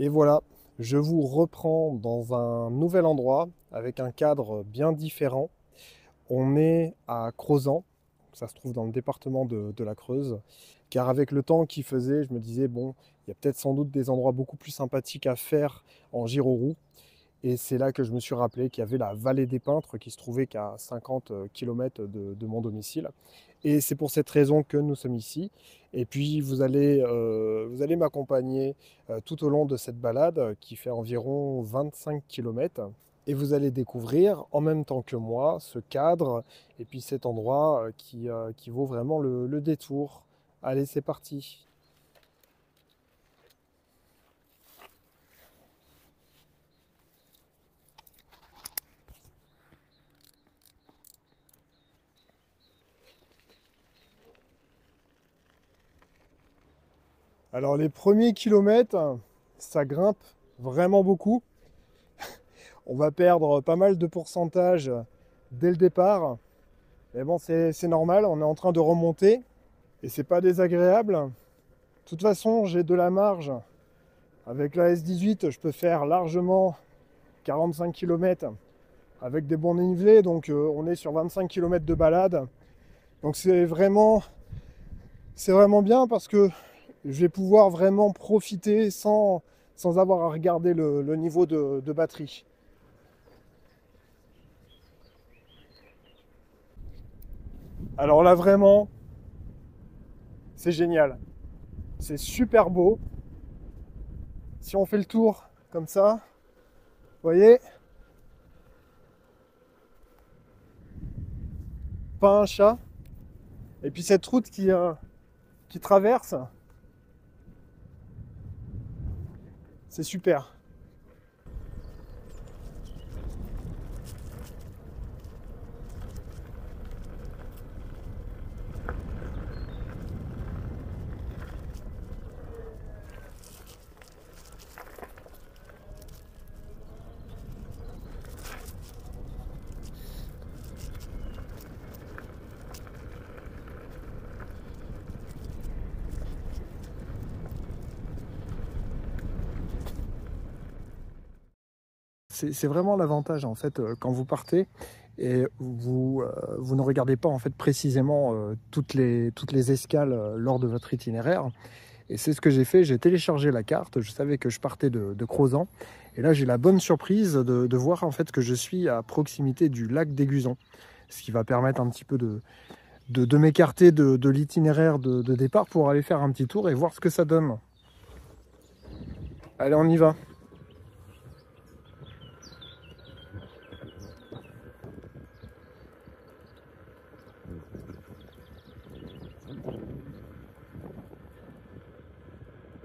Et voilà, je vous reprends dans un nouvel endroit avec un cadre bien différent. On est à Crozant, ça se trouve dans le département de la Creuse, car avec le temps qu'il faisait, je me disais, bon, il y a peut-être sans doute des endroits beaucoup plus sympathiques à faire en Giroroux. Et c'est là que je me suis rappelé qu'il y avait la vallée des Peintres qui se trouvait qu'à 50 km de mon domicile. Et c'est pour cette raison que nous sommes ici. Et puis vous allez m'accompagner tout au long de cette balade qui fait environ 25 km. Et vous allez découvrir en même temps que moi ce cadre et puis cet endroit qui vaut vraiment le détour. Allez, c'est parti. Alors les premiers kilomètres, ça grimpe vraiment beaucoup. On va perdre pas mal de pourcentage dès le départ. Mais bon, c'est normal, on est en train de remonter et c'est pas désagréable. De toute façon, j'ai de la marge. Avec la S18, je peux faire largement 45 km avec des bons dénivelés. Donc on est sur 25 km de balade. Donc c'est vraiment bien parce que je vais pouvoir vraiment profiter sans avoir à regarder le niveau de batterie. Alors là, vraiment, c'est génial. C'est super beau. Si on fait le tour comme ça, vous voyez, pas un chat. Et puis cette route qui traverse, c'est super. C'est vraiment l'avantage en fait quand vous partez et vous ne regardez pas en fait précisément toutes les escales lors de votre itinéraire. Et c'est ce que j'ai fait, j'ai téléchargé la carte, je savais que je partais de Crozant. Et là j'ai la bonne surprise de voir en fait que je suis à proximité du lac d'Aiguzon. Ce qui va permettre un petit peu de m'écarter de l'itinéraire de départ pour aller faire un petit tour et voir ce que ça donne. Allez, on y va.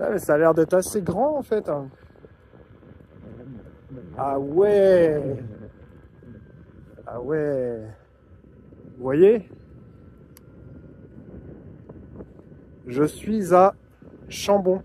Ah, mais ça a l'air d'être assez grand en fait. Ah ouais. Ah ouais. Vous voyez, je suis à Chambon.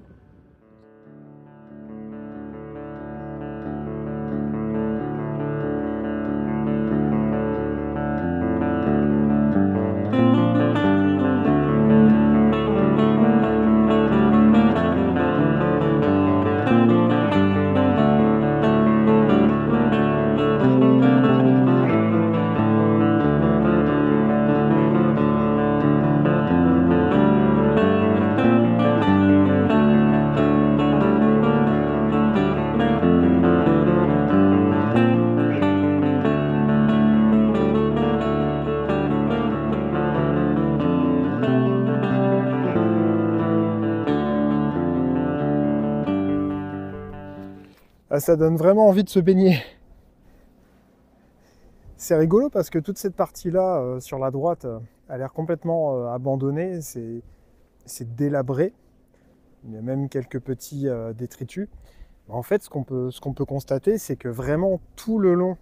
Ah, ça donne vraiment envie de se baigner. C'est rigolo parce que toute cette partie-là, sur la droite, a l'air complètement abandonnée. C'est délabré. Il y a même quelques petits détritus. En fait, ce qu'on peut constater, c'est que vraiment tout le long,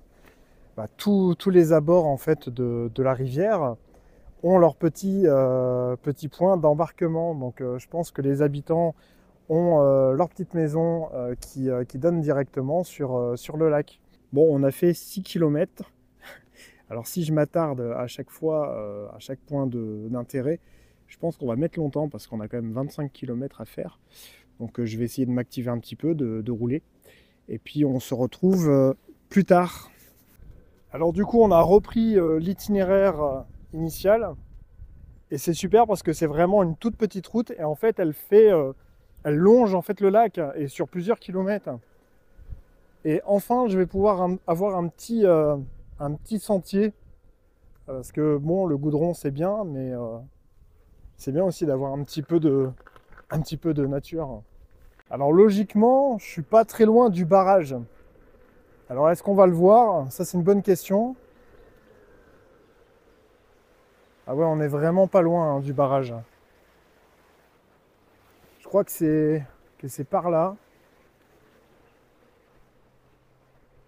tous les abords en fait, de la rivière ont leur petit point d'embarquement. Donc je pense que les habitants ont leur petite maison qui donne directement sur le lac. Bon, on a fait 6 km. Alors si je m'attarde à chaque fois, à chaque point d'intérêt, je pense qu'on va mettre longtemps parce qu'on a quand même 25 km à faire. Donc je vais essayer de m'activer un petit peu, de rouler. Et puis on se retrouve plus tard. Alors du coup on a repris l'itinéraire initial. Et c'est super parce que c'est vraiment une toute petite route. Et en fait elle longe en fait le lac et sur plusieurs kilomètres. Et enfin je vais pouvoir avoir un petit sentier. Parce que bon, le goudron c'est bien, mais c'est bien aussi d'avoir un petit peu de nature. Alors logiquement, je suis pas très loin du barrage. Alors est-ce qu'on va le voir? Ça c'est une bonne question. Ah ouais, on est vraiment pas loin du barrage. Je crois que c'est par là.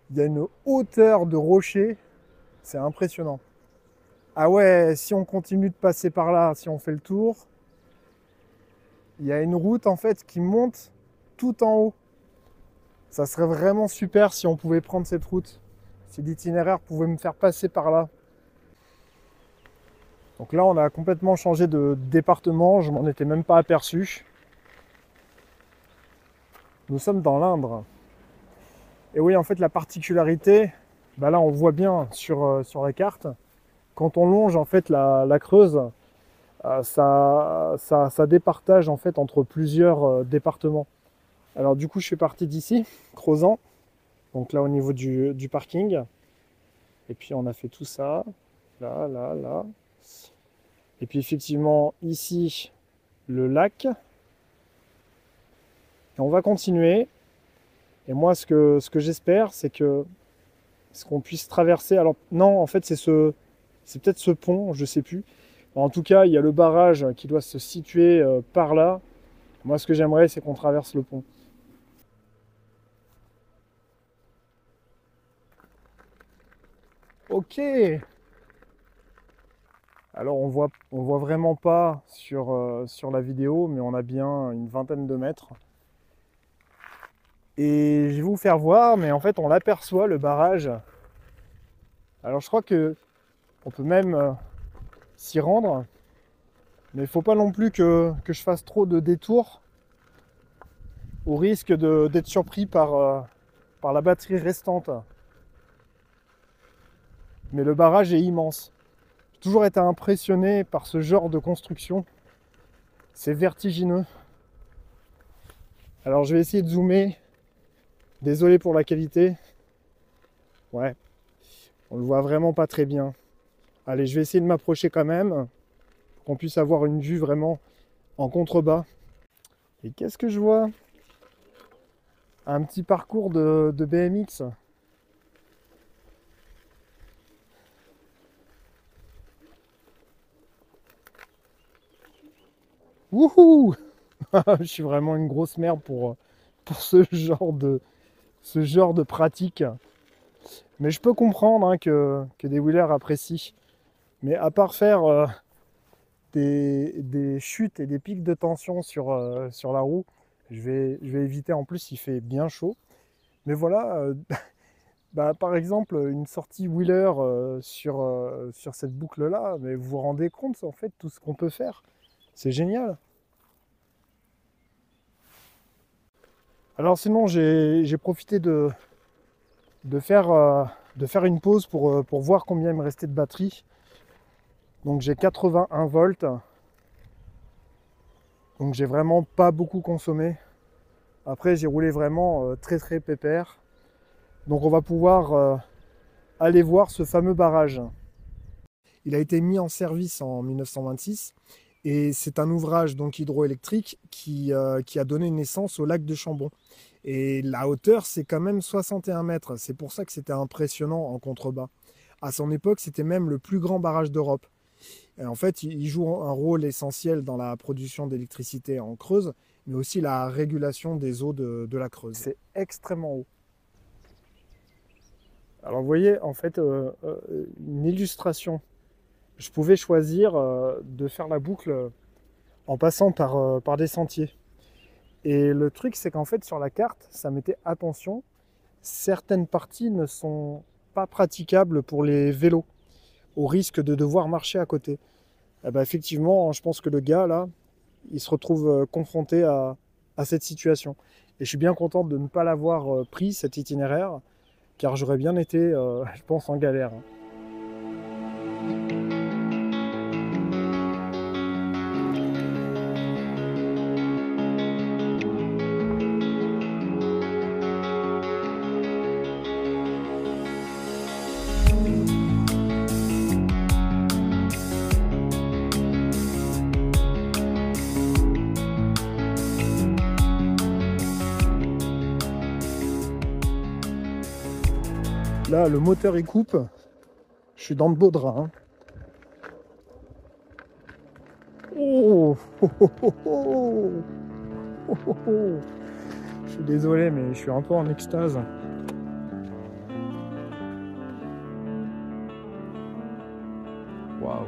Il y a une hauteur de rocher, c'est impressionnant. Ah ouais, si on continue de passer par là, si on fait le tour, il y a une route en fait qui monte tout en haut. Ça serait vraiment super si on pouvait prendre cette route. Si l'itinéraire pouvait me faire passer par là. Donc là, on a complètement changé de département. Je m'en étais même pas aperçu. Nous sommes dans l'Indre. Et oui, en fait, la particularité, bah là, on voit bien sur la carte, quand on longe en fait la Creuse, ça départage en fait entre plusieurs départements. Alors du coup, je suis parti d'ici, Crozant, donc là au niveau du parking. Et puis on a fait tout ça, là, là, là. Et puis effectivement, ici, le lac. Et on va continuer. Et moi, ce que j'espère, c'est qu'on puisse traverser. Alors non, en fait, c'est peut-être ce pont, je sais plus. En tout cas, il y a le barrage qui doit se situer par là. Moi, ce que j'aimerais, c'est qu'on traverse le pont. Ok. Alors, on voit vraiment pas sur la vidéo, mais on a bien une vingtaine de mètres. Et je vais vous faire voir, mais en fait, on l'aperçoit, le barrage. Alors, je crois que on peut même s'y rendre. Mais il ne faut pas non plus que je fasse trop de détours au risque d'être surpris par la batterie restante. Mais le barrage est immense. J'ai toujours été impressionné par ce genre de construction. C'est vertigineux. Alors je vais essayer de zoomer. Désolé pour la qualité. Ouais, on le voit vraiment pas très bien. Allez, je vais essayer de m'approcher quand même pour qu'on puisse avoir une vue vraiment en contrebas. Et qu'est-ce que je vois? Un petit parcours de BMX. Wouhou! Je suis vraiment une grosse merde pour ce genre de pratique. Mais je peux comprendre hein, que des wheelers apprécient. Mais à part faire des chutes et des pics de tension sur la roue, je vais éviter. En plus, il fait bien chaud. Mais voilà, bah, par exemple, une sortie wheeler sur cette boucle-là, mais vous vous rendez compte en fait tout ce qu'on peut faire. C'est génial. Alors sinon, j'ai profité de faire une pause pour voir combien il me restait de batterie. Donc j'ai 81 volts. Donc j'ai vraiment pas beaucoup consommé. Après, j'ai roulé vraiment très très pépère. Donc on va pouvoir aller voir ce fameux barrage. Il a été mis en service en 1926 et c'est un ouvrage donc hydroélectrique qui a donné naissance au lac de Chambon. Et la hauteur, c'est quand même 61 mètres. C'est pour ça que c'était impressionnant en contrebas. À son époque, c'était même le plus grand barrage d'Europe. Et en fait, il joue un rôle essentiel dans la production d'électricité en Creuse, mais aussi la régulation des eaux de la Creuse. C'est extrêmement haut. Alors vous voyez, en fait, une illustration. Je pouvais choisir de faire la boucle en passant par des sentiers. Et le truc, c'est qu'en fait, sur la carte, ça mettait attention, certaines parties ne sont pas praticables pour les vélos, au risque de devoir marcher à côté. Eh ben, effectivement, je pense que le gars, là, il se retrouve confronté à cette situation. Et je suis bien content de ne pas l'avoir pris, cet itinéraire, car j'aurais bien été, je pense, en galère. Là, le moteur il coupe. Je suis dans le beau drap. Hein. Oh, oh, oh, oh, oh. Oh, oh, oh. Je suis désolé, mais je suis un peu en extase. Waouh.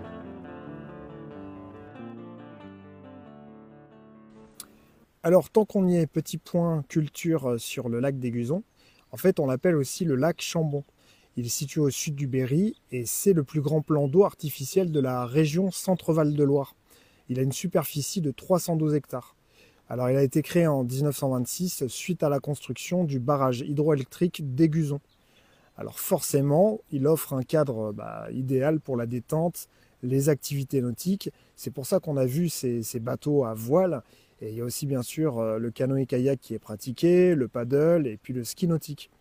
Alors, tant qu'on y est, petit point culture sur le lac d'Aiguzon. En fait, on l'appelle aussi le lac Chambon. Il est situé au sud du Berry et c'est le plus grand plan d'eau artificiel de la région Centre-Val de Loire. Il a une superficie de 312 hectares. Alors, il a été créé en 1926 suite à la construction du barrage hydroélectrique d'Aiguzon. Alors forcément, il offre un cadre idéal pour la détente, les activités nautiques. C'est pour ça qu'on a vu ces bateaux à voile. Et il y a aussi bien sûr le canoë-kayak qui est pratiqué, le paddle et puis le ski nautique.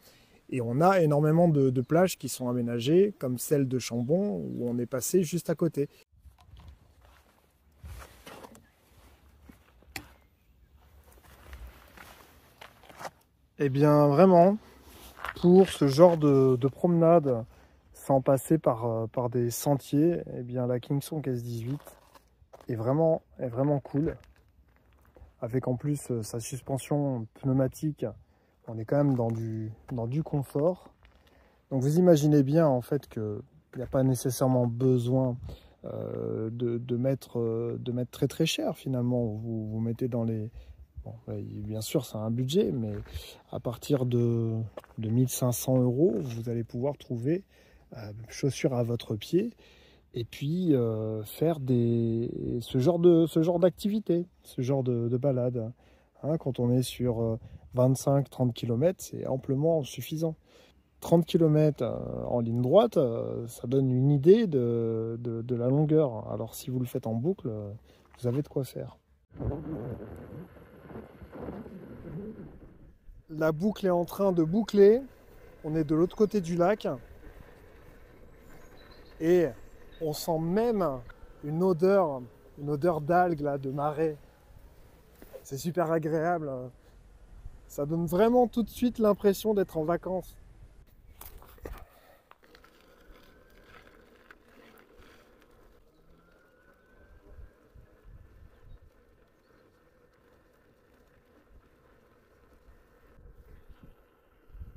Et on a énormément de plages qui sont aménagées, comme celle de Chambon, où on est passé juste à côté. Eh bien vraiment, pour ce genre de promenade, sans passer par des sentiers, eh bien la Kingsong S18 est vraiment cool. Avec en plus sa suspension pneumatique, on est quand même dans du confort. Donc vous imaginez bien en fait qu'il n'y a pas nécessairement besoin de mettre très très cher finalement. Vous mettez dans les... Bon, bien sûr c'est un budget, mais à partir de 1500 €, vous allez pouvoir trouver chaussures à votre pied. Et puis faire ce genre d'activité, ce genre de balade. Hein, quand on est sur 25-30 km, c'est amplement suffisant. 30 km en ligne droite, ça donne une idée de la longueur. Alors si vous le faites en boucle, vous avez de quoi faire. La boucle est en train de boucler. On est de l'autre côté du lac. Et on sent même une odeur d'algues, là, de marée. C'est super agréable. Ça donne vraiment tout de suite l'impression d'être en vacances.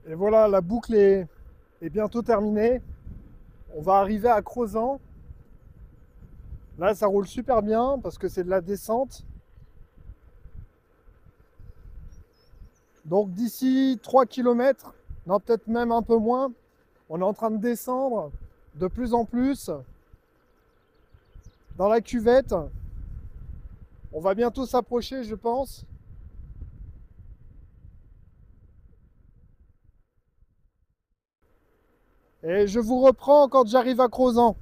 Et voilà, la boucle est bientôt terminée. On va arriver à Crozant. Là, ça roule super bien parce que c'est de la descente. Donc d'ici 3 km, non peut-être même un peu moins, on est en train de descendre de plus en plus dans la cuvette. On va bientôt s'approcher, je pense. Et je vous reprends quand j'arrive à Crozant.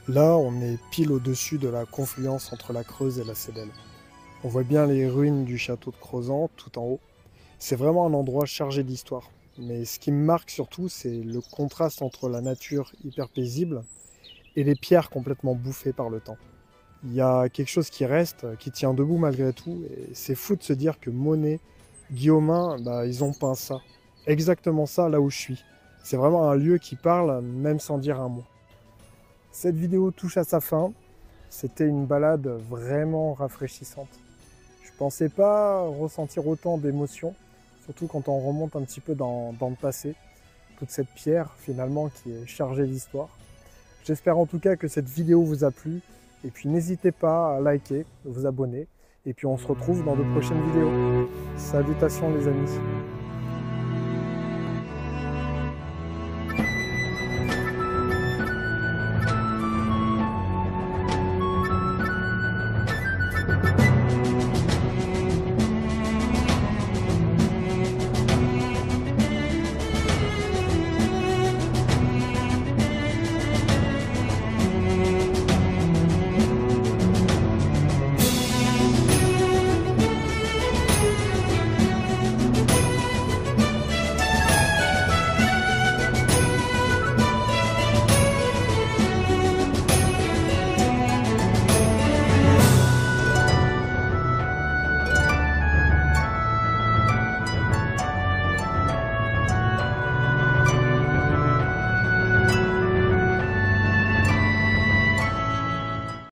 Là, on est pile au-dessus de la confluence entre la Creuse et la Cédelle. On voit bien les ruines du château de Crozant tout en haut. C'est vraiment un endroit chargé d'histoire. Mais ce qui me marque surtout, c'est le contraste entre la nature hyper paisible et les pierres complètement bouffées par le temps. Il y a quelque chose qui reste, qui tient debout malgré tout, et c'est fou de se dire que Monet, Guillaumin, ils ont peint ça. Exactement ça là où je suis. C'est vraiment un lieu qui parle, même sans dire un mot. Cette vidéo touche à sa fin. C'était une balade vraiment rafraîchissante. Je pensais pas ressentir autant d'émotions, surtout quand on remonte un petit peu dans le passé. Toute cette pierre finalement qui est chargée d'histoire. J'espère en tout cas que cette vidéo vous a plu. Et puis n'hésitez pas à liker, vous abonner. Et puis on se retrouve dans de prochaines vidéos. Salutations les amis.